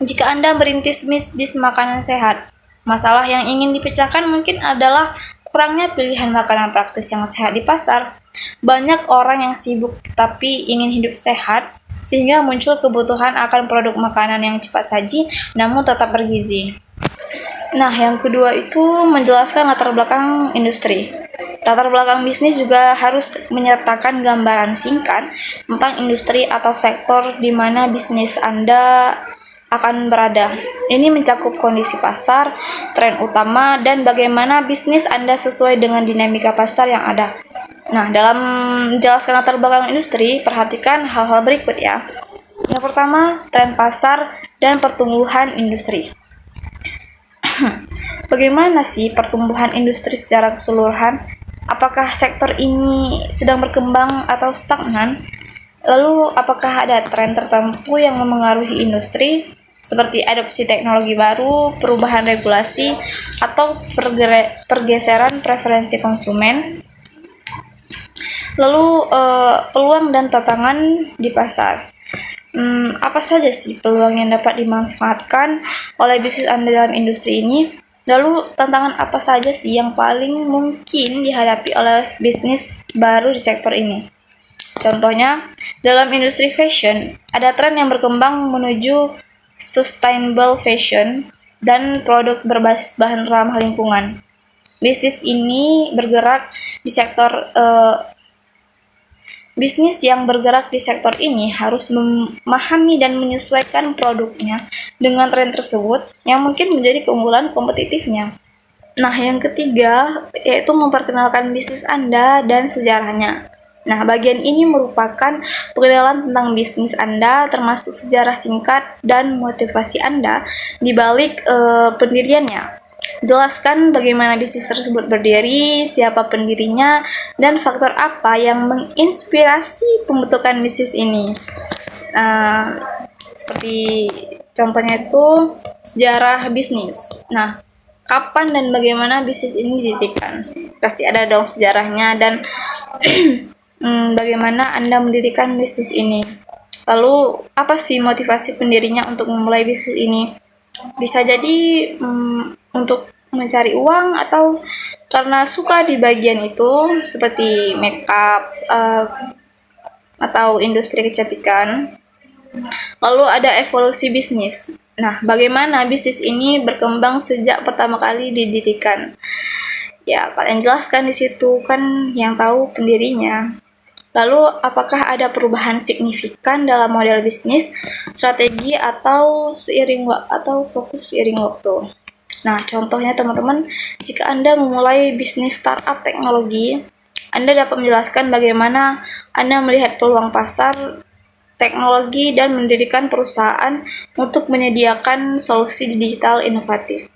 jika Anda merintis bisnis makanan sehat, masalah yang ingin dipecahkan mungkin adalah kurangnya pilihan makanan praktis yang sehat di pasar. Banyak orang yang sibuk tapi ingin hidup sehat, sehingga muncul kebutuhan akan produk makanan yang cepat saji namun tetap bergizi. Nah, yang kedua itu menjelaskan latar belakang industri. Latar belakang bisnis juga harus menyertakan gambaran singkat tentang industri atau sektor di mana bisnis Anda akan berada. Ini mencakup kondisi pasar, tren utama, dan bagaimana bisnis Anda sesuai dengan dinamika pasar yang ada. Nah, dalam menjelaskan latar belakang industri, perhatikan hal-hal berikut ya. Yang pertama, tren pasar dan pertumbuhan industri. Bagaimana sih pertumbuhan industri secara keseluruhan? Apakah sektor ini sedang berkembang atau stagnan? Lalu, apakah ada tren tertentu yang memengaruhi industri, seperti adopsi teknologi baru, perubahan regulasi, atau pergeseran preferensi konsumen? Lalu, peluang dan tantangan di pasar. Apa saja sih peluang yang dapat dimanfaatkan oleh bisnis Anda dalam industri ini? Lalu, tantangan apa saja sih yang paling mungkin dihadapi oleh bisnis baru di sektor ini? Contohnya, dalam industri fashion, ada tren yang berkembang menuju sustainable fashion dan produk berbasis bahan ramah lingkungan. Bisnis ini bergerak di sektor Bisnis yang bergerak di sektor ini harus memahami dan menyesuaikan produknya dengan tren tersebut yang mungkin menjadi keunggulan kompetitifnya. Nah, yang ketiga yaitu memperkenalkan bisnis Anda dan sejarahnya. Nah, bagian ini merupakan pengenalan tentang bisnis Anda, termasuk sejarah singkat dan motivasi Anda di balik pendiriannya. Jelaskan bagaimana bisnis tersebut berdiri, siapa pendirinya, dan faktor apa yang menginspirasi pembentukan bisnis ini. Seperti contohnya itu sejarah bisnis. Nah, kapan dan bagaimana bisnis ini didirikan? Pasti ada dong sejarahnya dan bagaimana Anda mendirikan bisnis ini. Lalu, apa sih motivasi pendirinya untuk memulai bisnis ini? Bisa jadi untuk mencari uang atau karena suka di bagian itu, seperti makeup atau industri kecantikan. Lalu ada evolusi bisnis. Nah, bagaimana bisnis ini berkembang sejak pertama kali didirikan? Ya, kalian jelaskan di situ, kan yang tahu pendirinya. Lalu, apakah ada perubahan signifikan dalam model bisnis, strategi, atau fokus seiring waktu? Nah, contohnya teman-teman, jika Anda memulai bisnis startup teknologi, Anda dapat menjelaskan bagaimana Anda melihat peluang pasar teknologi dan mendirikan perusahaan untuk menyediakan solusi digital inovatif.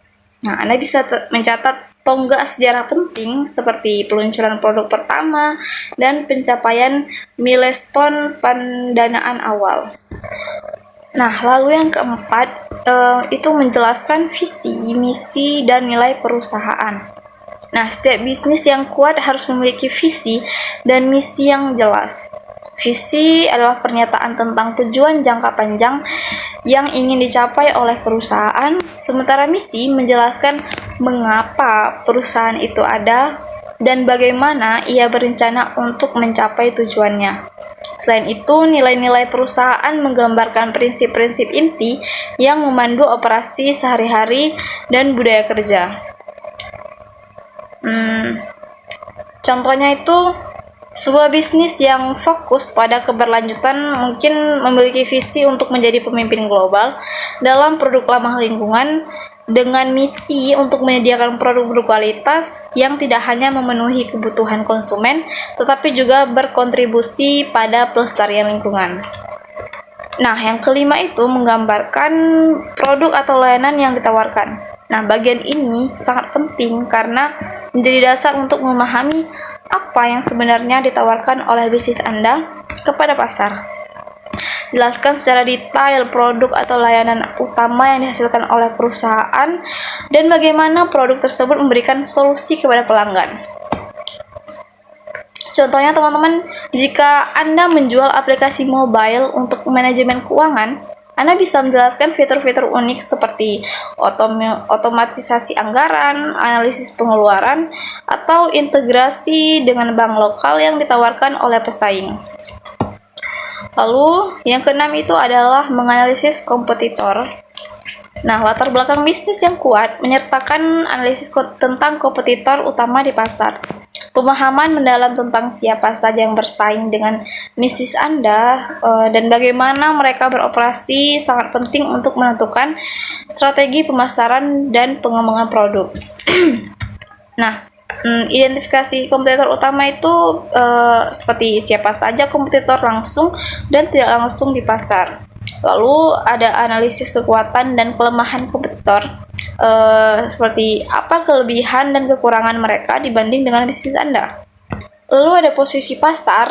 Nah, Anda bisa mencatat tonggak sejarah penting seperti peluncuran produk pertama dan pencapaian milestone pendanaan awal. Nah, lalu yang keempat itu menjelaskan visi, misi, dan nilai perusahaan. Nah, setiap bisnis yang kuat harus memiliki visi dan misi yang jelas. Visi adalah pernyataan tentang tujuan jangka panjang yang ingin dicapai oleh perusahaan, sementara misi menjelaskan mengapa perusahaan itu ada dan bagaimana ia berencana untuk mencapai tujuannya. Selain itu, nilai-nilai perusahaan menggambarkan prinsip-prinsip inti yang memandu operasi sehari-hari dan budaya kerja. Contohnya itu, sebuah bisnis yang fokus pada keberlanjutan mungkin memiliki visi untuk menjadi pemimpin global dalam produk ramah lingkungan dengan misi untuk menyediakan produk berkualitas yang tidak hanya memenuhi kebutuhan konsumen, tetapi juga berkontribusi pada pelestarian lingkungan. Nah, yang kelima itu menggambarkan produk atau layanan yang ditawarkan. Nah, bagian ini sangat penting karena menjadi dasar untuk memahami apa yang sebenarnya ditawarkan oleh bisnis Anda kepada pasar. Jelaskan secara detail produk atau layanan utama yang dihasilkan oleh perusahaan dan bagaimana produk tersebut memberikan solusi kepada pelanggan. Contohnya teman-teman, jika Anda menjual aplikasi mobile untuk manajemen keuangan, Anda bisa menjelaskan fitur-fitur unik seperti otomatisasi anggaran, analisis pengeluaran, atau integrasi dengan bank lokal yang ditawarkan oleh pesaing. Lalu, yang keenam itu adalah menganalisis kompetitor. Nah, latar belakang bisnis yang kuat menyertakan analisis tentang kompetitor utama di pasar. Pemahaman mendalam tentang siapa saja yang bersaing dengan bisnis Anda dan bagaimana mereka beroperasi sangat penting untuk menentukan strategi pemasaran dan pengembangan produk. Nah, identifikasi kompetitor utama itu seperti siapa saja kompetitor langsung dan tidak langsung di pasar. Lalu ada analisis kekuatan dan kelemahan kompetitor. Seperti apa kelebihan dan kekurangan mereka dibanding dengan bisnis Anda. Lalu ada posisi pasar,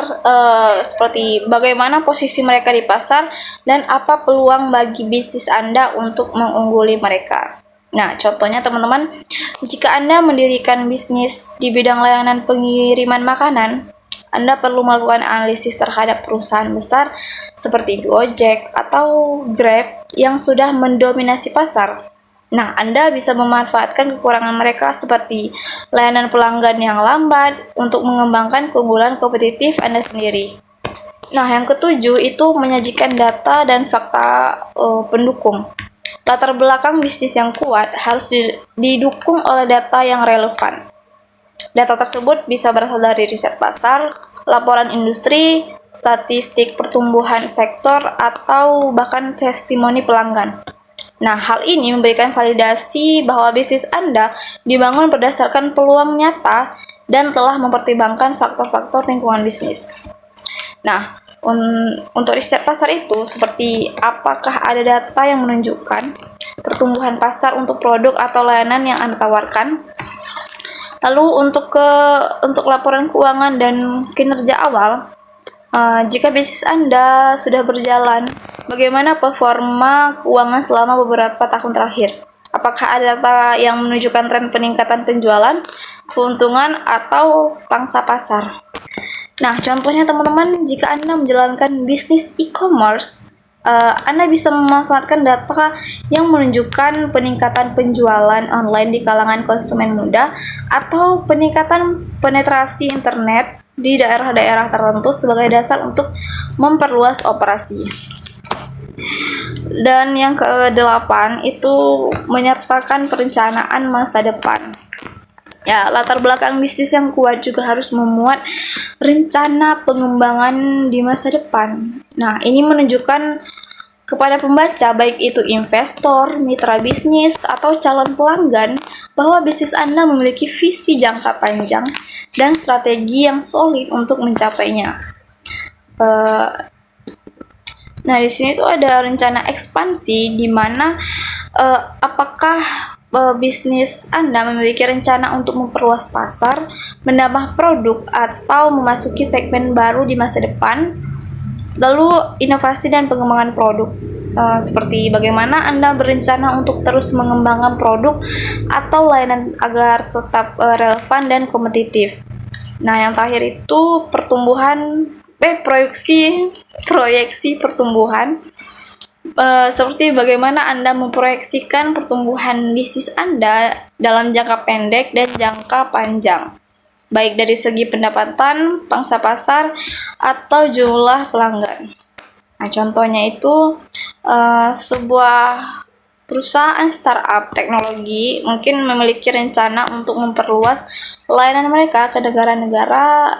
seperti bagaimana posisi mereka di pasar dan apa peluang bagi bisnis Anda untuk mengungguli mereka. Nah, contohnya teman-teman, jika Anda mendirikan bisnis di bidang layanan pengiriman makanan, Anda perlu melakukan analisis terhadap perusahaan besar seperti Gojek atau Grab yang sudah mendominasi pasar. Nah, Anda bisa memanfaatkan kekurangan mereka seperti layanan pelanggan yang lambat untuk mengembangkan keunggulan kompetitif Anda sendiri. Nah, yang ketujuh itu menyajikan data dan fakta pendukung. Latar belakang bisnis yang kuat harus didukung oleh data yang relevan. Data tersebut bisa berasal dari riset pasar, laporan industri, statistik pertumbuhan sektor, atau bahkan testimoni pelanggan. Nah, hal ini memberikan validasi bahwa bisnis Anda dibangun berdasarkan peluang nyata dan telah mempertimbangkan faktor-faktor lingkungan bisnis. Nah, untuk riset pasar itu seperti apakah ada data yang menunjukkan pertumbuhan pasar untuk produk atau layanan yang Anda tawarkan. Lalu untuk laporan keuangan dan kinerja awal, jika bisnis Anda sudah berjalan, bagaimana performa keuangan selama beberapa tahun terakhir? Apakah ada data yang menunjukkan tren peningkatan penjualan, keuntungan, atau pangsa pasar? Nah, contohnya teman-teman, jika Anda menjalankan bisnis e-commerce, Anda bisa memanfaatkan data yang menunjukkan peningkatan penjualan online di kalangan konsumen muda atau peningkatan penetrasi internet di daerah-daerah tertentu sebagai dasar untuk memperluas operasi. Dan yang ke-8 itu menyertakan perencanaan masa depan. Ya, latar belakang bisnis yang kuat juga harus memuat rencana pengembangan di masa depan. Nah, ini menunjukkan kepada pembaca, baik itu investor, mitra bisnis, atau calon pelanggan, bahwa bisnis Anda memiliki visi jangka panjang dan strategi yang solid untuk mencapainya. Nah, di sini tuh ada rencana ekspansi di mana apakah bisnis Anda memiliki rencana untuk memperluas pasar, menambah produk, atau memasuki segmen baru di masa depan. Lalu inovasi dan pengembangan produk, seperti bagaimana Anda berencana untuk terus mengembangkan produk atau layanan agar tetap relevan dan kompetitif. Nah, yang terakhir itu proyeksi pertumbuhan, seperti bagaimana Anda memproyeksikan pertumbuhan bisnis Anda dalam jangka pendek dan jangka panjang, baik dari segi pendapatan, pangsa pasar, atau jumlah pelanggan. Nah, contohnya itu sebuah perusahaan startup teknologi mungkin memiliki rencana untuk memperluas layanan mereka ke negara-negara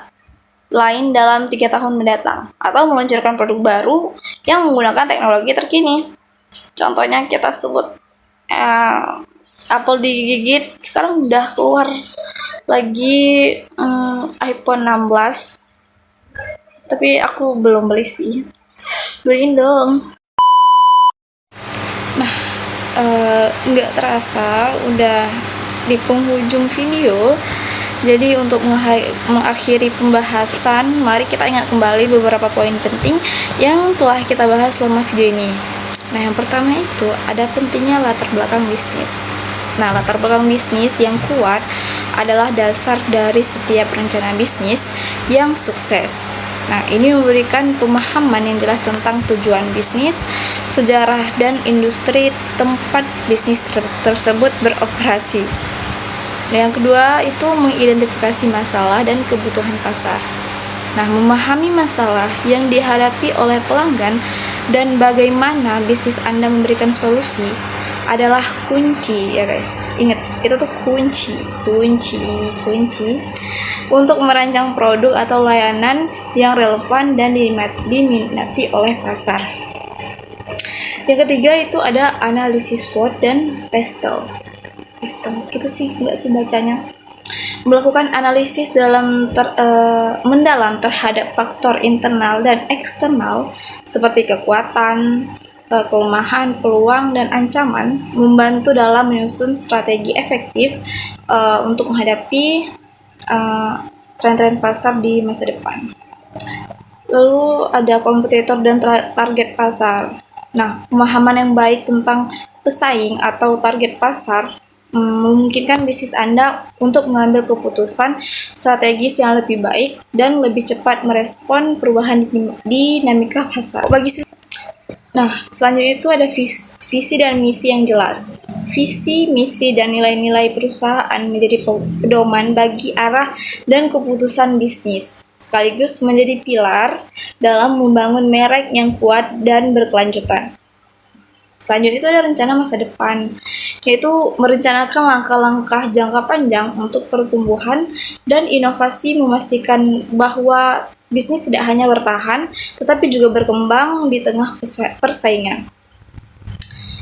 lain dalam 3 tahun mendatang, atau meluncurkan produk baru yang menggunakan teknologi terkini. Contohnya kita sebut Apple digigit, sekarang udah keluar lagi iPhone 16, tapi aku belum beli sih. Beliin dong. Nah, nggak terasa udah di penghujung video. Jadi untuk mengakhiri pembahasan, mari kita ingat kembali beberapa poin penting yang telah kita bahas selama video ini. Nah, yang pertama itu ada pentingnya latar belakang bisnis. Nah, latar belakang bisnis yang kuat adalah dasar dari setiap rencana bisnis yang sukses. Nah, ini memberikan pemahaman yang jelas tentang tujuan bisnis, sejarah, dan industri tempat bisnis tersebut beroperasi. Dan yang kedua itu mengidentifikasi masalah dan kebutuhan pasar. Nah, memahami masalah yang dihadapi oleh pelanggan dan bagaimana bisnis Anda memberikan solusi adalah kunci ya guys. Ingat, itu tuh kunci untuk merancang produk atau layanan yang relevan dan diminati oleh pasar. Yang ketiga itu ada analisis SWOT dan PESTEL gitu sih, nggak sih bacanya. Melakukan analisis mendalam terhadap faktor internal dan eksternal seperti kekuatan, kelemahan, peluang, dan ancaman, membantu dalam menyusun strategi efektif untuk menghadapi tren-tren pasar di masa depan. Lalu ada kompetitor dan target pasar. Nah, pemahaman yang baik tentang pesaing atau target pasar memungkinkan bisnis Anda untuk mengambil keputusan strategis yang lebih baik dan lebih cepat merespon perubahan dinamika pasar. Nah, selanjutnya itu ada visi dan misi yang jelas. Visi, misi, dan nilai-nilai perusahaan menjadi pedoman bagi arah dan keputusan bisnis, sekaligus menjadi pilar dalam membangun merek yang kuat dan berkelanjutan. Selanjutnya itu ada rencana masa depan, yaitu merencanakan langkah-langkah jangka panjang untuk pertumbuhan dan inovasi, memastikan bahwa bisnis tidak hanya bertahan, tetapi juga berkembang di tengah persaingan.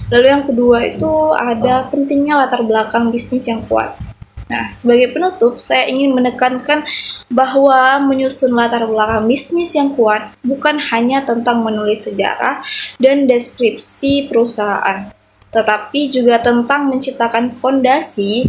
Lalu yang kedua itu ada pentingnya latar belakang bisnis yang kuat. Nah, sebagai penutup, saya ingin menekankan bahwa menyusun latar belakang bisnis yang kuat bukan hanya tentang menulis sejarah dan deskripsi perusahaan, tetapi juga tentang menciptakan fondasi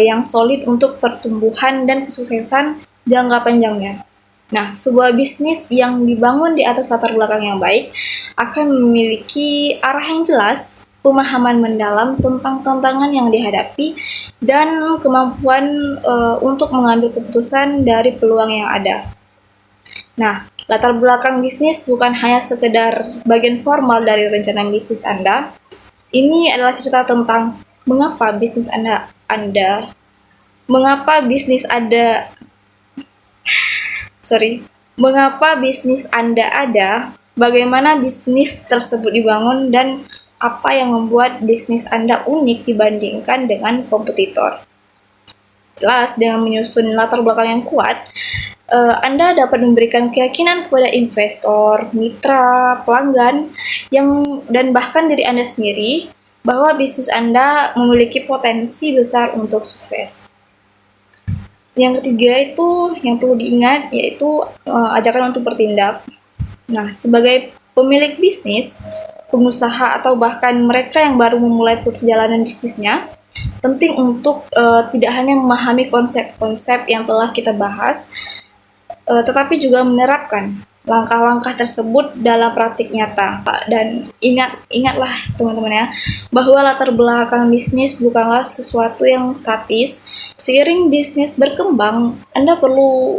yang solid untuk pertumbuhan dan kesuksesan jangka panjangnya. Nah, sebuah bisnis yang dibangun di atas latar belakang yang baik akan memiliki arah yang jelas, pemahaman mendalam tentang tantangan yang dihadapi, dan kemampuan untuk mengambil keputusan dari peluang yang ada. Nah, latar belakang bisnis bukan hanya sekedar bagian formal dari rencana bisnis Anda. Ini adalah cerita tentang mengapa bisnis Anda ada, bagaimana bisnis tersebut dibangun, dan apa yang membuat bisnis Anda unik dibandingkan dengan kompetitor. Jelas, dengan menyusun latar belakang yang kuat, Anda dapat memberikan keyakinan kepada investor, mitra, pelanggan, dan bahkan diri Anda sendiri bahwa bisnis Anda memiliki potensi besar untuk sukses. Yang ketiga itu yang perlu diingat, yaitu ajakan untuk bertindak. Nah, sebagai pemilik bisnis, pengusaha, atau bahkan mereka yang baru memulai perjalanan bisnisnya, penting untuk tidak hanya memahami konsep-konsep yang telah kita bahas, tetapi juga menerapkan langkah-langkah tersebut dalam praktik nyata. Dan ingatlah teman-teman ya, bahwa latar belakang bisnis bukanlah sesuatu yang statis. Seiring bisnis berkembang, Anda perlu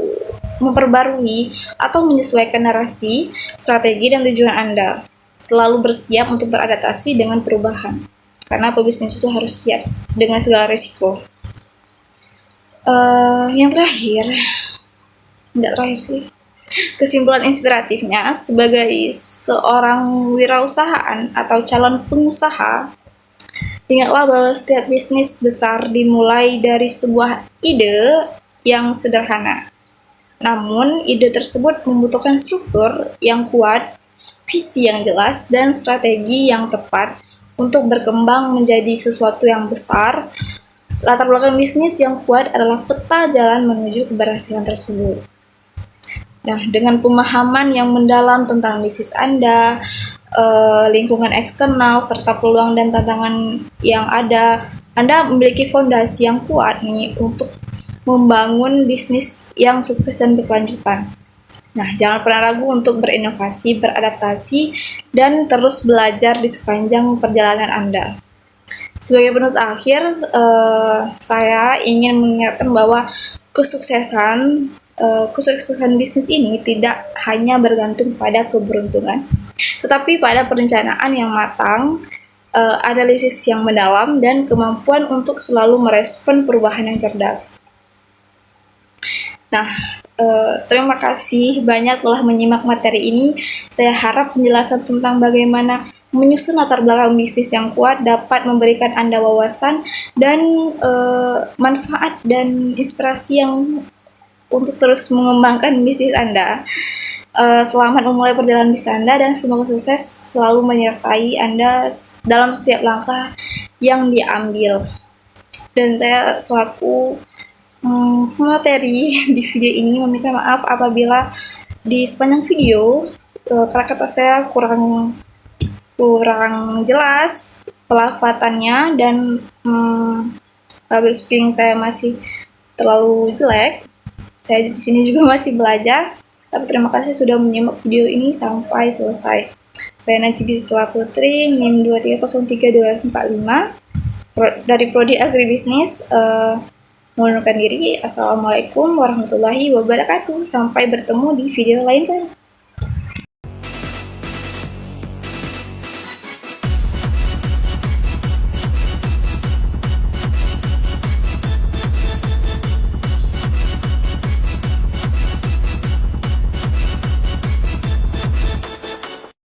memperbarui atau menyesuaikan narasi, strategi, dan tujuan Anda. Selalu bersiap untuk beradaptasi dengan perubahan, karena pebisnis itu harus siap dengan segala risiko. Yang terakhir, kesimpulan inspiratifnya, sebagai seorang wirausahaan atau calon pengusaha, ingatlah bahwa setiap bisnis besar dimulai dari sebuah ide yang sederhana. Namun, ide tersebut membutuhkan struktur yang kuat, visi yang jelas, dan strategi yang tepat untuk berkembang menjadi sesuatu yang besar. Latar belakang bisnis yang kuat adalah peta jalan menuju keberhasilan tersebut. Nah, dengan pemahaman yang mendalam tentang bisnis Anda, lingkungan eksternal, serta peluang dan tantangan yang ada, Anda memiliki fondasi yang kuat nih untuk membangun bisnis yang sukses dan berkelanjutan. Nah, jangan pernah ragu untuk berinovasi, beradaptasi, dan terus belajar di sepanjang perjalanan Anda. Sebagai penutup akhir, saya ingin mengingatkan bahwa kesuksesan kesuksesan bisnis ini tidak hanya bergantung pada keberuntungan, tetapi pada perencanaan yang matang, analisis yang mendalam, dan kemampuan untuk selalu merespon perubahan yang cerdas. Nah, terima kasih banyak telah menyimak materi ini. Saya harap penjelasan tentang bagaimana menyusun latar belakang bisnis yang kuat dapat memberikan Anda wawasan dan manfaat dan inspirasi yang untuk terus mengembangkan bisnis Anda. Selamat memulai perjalanan bisnis Anda dan semoga sukses selalu menyertai Anda dalam setiap langkah yang diambil. Dan saya selaku materi di video ini meminta maaf apabila di sepanjang video kata-kata saya kurang jelas pelafatannya dan public speaking saya masih terlalu jelek. Saya di sini juga masih belajar, tapi terima kasih sudah menyimak video ini sampai selesai. Saya Najib Setelah Putri, NIM 2303-245 dari Prodi Agribisnis. Mengundurkan diri. Assalamualaikum warahmatullahi wabarakatuh. Sampai bertemu di video lain kan.